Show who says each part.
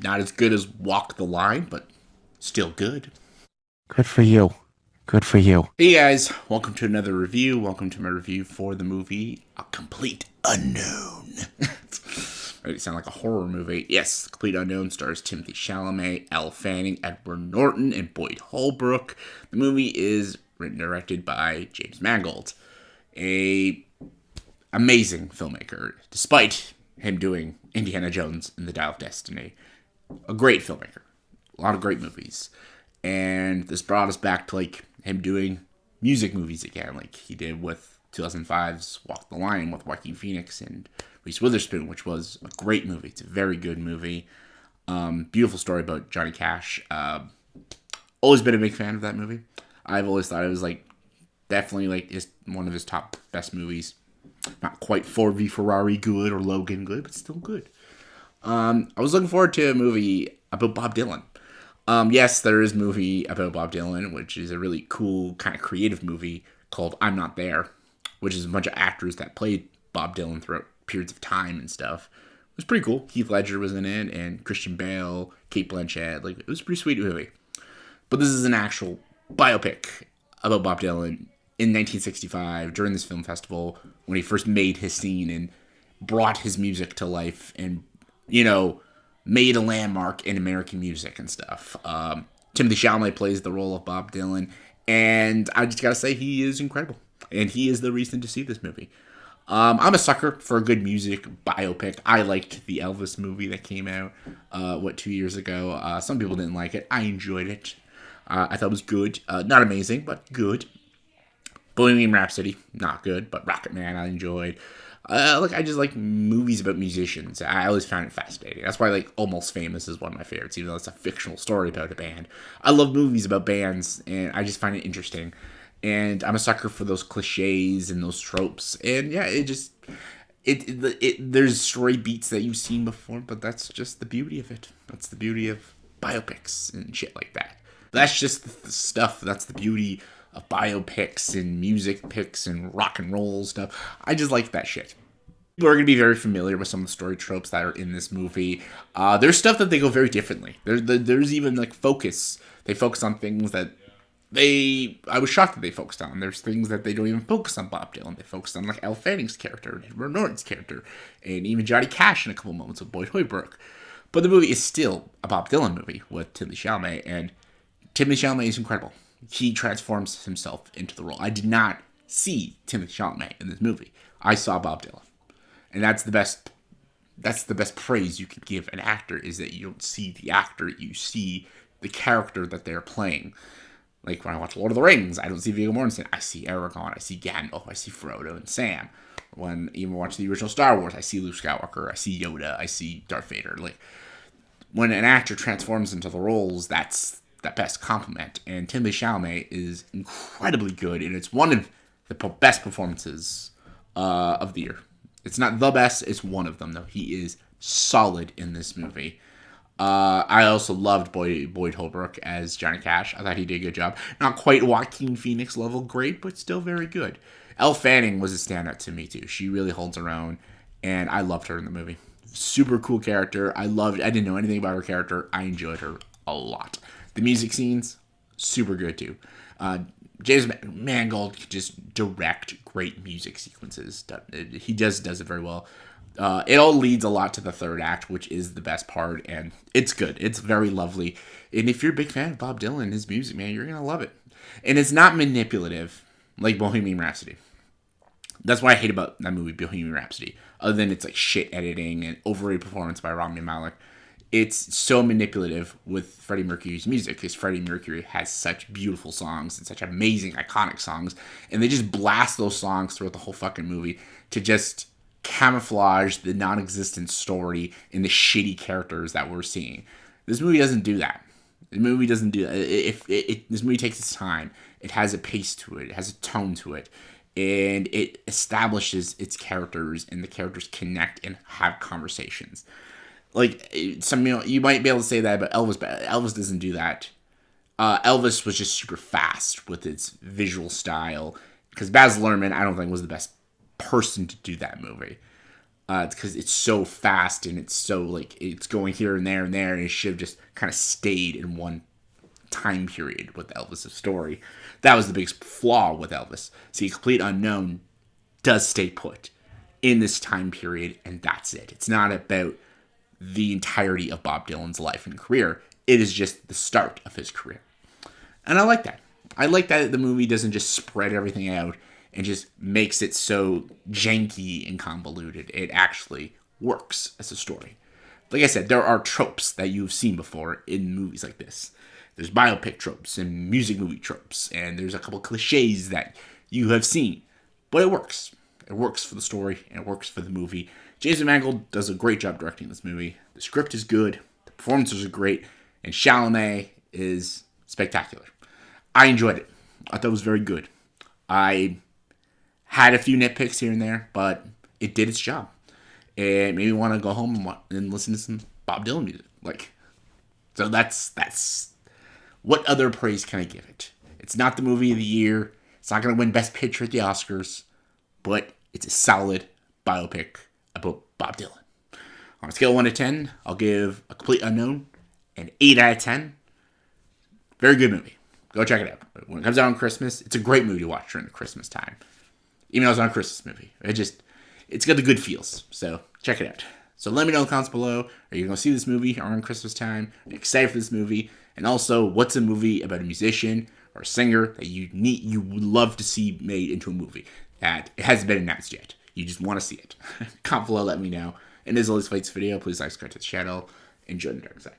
Speaker 1: Not as good as Walk the Line, but still good.
Speaker 2: Good for you. Good for you.
Speaker 1: Hey guys, welcome to another review. Welcome to my review for the movie A Complete Unknown. It sound like a horror movie. Yes, Complete Unknown stars Timothy Chalamet, Elle Fanning, Edward Norton, and Boyd Holbrook. The movie is written and directed by James Mangold, a amazing filmmaker, despite him doing Indiana Jones and the Dial of Destiny. A great filmmaker. A lot of great movies. And this brought us back to like him doing music movies again, like he did with 2005's Walk the Line with Joaquin Phoenix and Reese Witherspoon, which was a great movie. It's a very good movie. Beautiful story about Johnny Cash. Always been a big fan of that movie. I've always thought it was like definitely like is one of his top best movies. Not quite Ford v Ferrari good or Logan good, but still good. I was looking forward to a movie about Bob Dylan. Yes, there is a movie about Bob Dylan, which is a really cool, kind of creative movie called I'm Not There, which is a bunch of actors that played Bob Dylan throughout periods of time and stuff. It was pretty cool. Heath Ledger was in it, and Christian Bale, Kate Blanchett. Like, it was a pretty sweet movie. But this is an actual biopic about Bob Dylan in 1965 during this film festival when he first made his scene and brought his music to life and, made a landmark in American music and stuff. Timothy Chalamet plays the role of Bob Dylan, and I just gotta say he is incredible, and he is the reason to see this movie. I'm a sucker for a good music biopic. I liked the Elvis movie that came out, 2 years ago. Some people didn't like it. I enjoyed it. I thought it was good. Not amazing, but good. Bohemian Rhapsody, not good, but Rocket Man I enjoyed. I just like movies about musicians. I always found it fascinating. That's why like Almost Famous is one of my favorites, even though it's a fictional story about a band. I love movies about bands, and I just find it interesting. And I'm a sucker for those cliches and those tropes. And yeah, there's story beats that you've seen before, but that's just the beauty of it. That's the beauty of biopics and shit like that. That's just the stuff. That's the beauty of biopics and music pics and rock and roll stuff. I just like that shit. People are going to be very familiar with some of the story tropes that are in this movie. There's stuff that they go very differently. There's even like focus. They focus on things that I was shocked that they focused on. There's things that they don't even focus on Bob Dylan. They focused on like Elle Fanning's character, and Edward Norton's character, and even Johnny Cash in a couple moments with Boyd Holbrook. But the movie is still a Bob Dylan movie with Timothy Chalamet, and Timothy Chalamet is incredible. He transforms himself into the role. I did not see Timothy Chalamet in this movie. I saw Bob Dylan, and that's the best. That's the best praise you can give an actor, is that you don't see the actor, you see the character that they're playing. Like when I watch Lord of the Rings, I don't see Viggo Mortensen. I see Aragorn, I see Gandalf, I see Frodo and Sam. When even watch the original Star Wars, I see Luke Skywalker, I see Yoda, I see Darth Vader. Like when an actor transforms into the roles, that's that best compliment. And Timothy Chalamet is incredibly good, and it's one of the best performances of the year. It's not the best, it's one of them, though. He is solid in this movie. I also loved Boyd Holbrook as Johnny Cash. I thought he did a good job. Not quite Joaquin Phoenix level great, but still very good. Elle Fanning was a standout to me, too. She really holds her own, and I loved her in the movie. Super cool character. I didn't know anything about her character. I enjoyed her a lot. The music scenes, super good too. James Mangold can just direct great music sequences. He just does it very well. It all leads a lot to the third act, which is the best part, and it's good. It's very lovely. And if you're a big fan of Bob Dylan and his music, man, you're gonna love it. And it's not manipulative like Bohemian Rhapsody. That's what I hate about that movie, Bohemian Rhapsody. Other than it's like shit editing and overrated performance by Rami Malek, it's so manipulative with Freddie Mercury's music, because Freddie Mercury has such beautiful songs and such amazing, iconic songs, and they just blast those songs throughout the whole fucking movie to just camouflage the non-existent story and the shitty characters that we're seeing. This movie doesn't do that. The movie doesn't do that. This movie takes its time. It has a pace to it. It has a tone to it. And it establishes its characters, and the characters connect and have conversations. Like you might be able to say that about Elvis, but Elvis doesn't do that. Elvis was just super fast with its visual style, because Baz Luhrmann, I don't think, was the best person to do that movie. because it's so fast and it's so like it's going here and there and there, and it should have just kind of stayed in one time period with Elvis' story. That was the biggest flaw with Elvis. See, Complete Unknown does stay put in this time period, and that's it. It's not about the entirety of Bob Dylan's life and career. It is just the start of his career. And I like that. I like that the movie doesn't just spread everything out and just makes it so janky and convoluted. It actually works as a story. Like I said, there are tropes that you've seen before in movies like this. There's biopic tropes and music movie tropes, and there's a couple cliches that you have seen. But it works. It works for the story, and it works for the movie. James Mangold does a great job directing this movie. The script is good, the performances are great, and Chalamet is spectacular. I enjoyed it. I thought it was very good. I had a few nitpicks here and there, but it did its job. It made me want to go home and listen to some Bob Dylan music. So that's what other praise can I give it? It's not the movie of the year. It's not going to win Best Picture at the Oscars, but it's a solid biopic about Bob Dylan. On a scale of 1 to 10, I'll give A Complete Unknown an 8 out of 10. Very good movie. Go check it out. When it comes out on Christmas, it's a great movie to watch during the Christmas time. Even though it's not a Christmas movie. It's got the good feels. So check it out. So let me know in the comments below. Are you going to see this movie around Christmas time? Are you excited for this movie? And also, what's a movie about a musician or a singer that you would love to see made into a movie that it hasn't been announced yet? You just want to see it. Comment below, let me know. And as always, for this video, please like, subscribe to the channel. Enjoy the dark side.